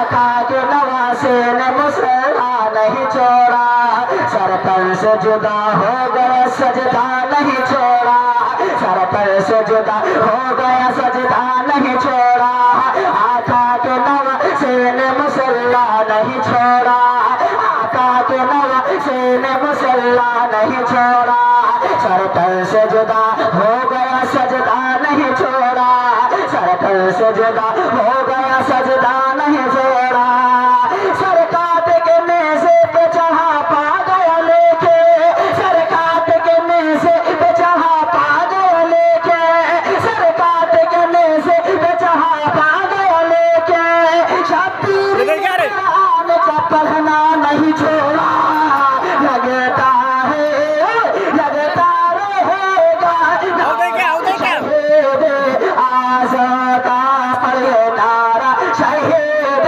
आका के नवासे ने मुसल्ला नहीं छोड़ा, सर पर से जुदा हो गया सजदा नहीं छोड़ा, सर पर से जुदा हो गया सजदा नहीं छोड़ा, आका के नवासे ने मुसल्ला नहीं छोड़ा, आका के नवासे ने मुसल्ला नहीं छोड़ा, सर पर से जुदा हो गया सजदा नहीं छोड़ा, सर पर से जुदा हो गया सजदा नहीं छोड़ा। सर काट के नेज़े पे चढ़ा पा गया लेके, सर काट के नेज़े पे चढ़ा पा गया लेके, सर काट के नेज़े पे चढ़ा पा गया लेके, शब्बीर आने का पढ़ना नहीं छोड़ा, लगता है लगता रहेगा शहीद आज़ादा पर ये नारा शहीद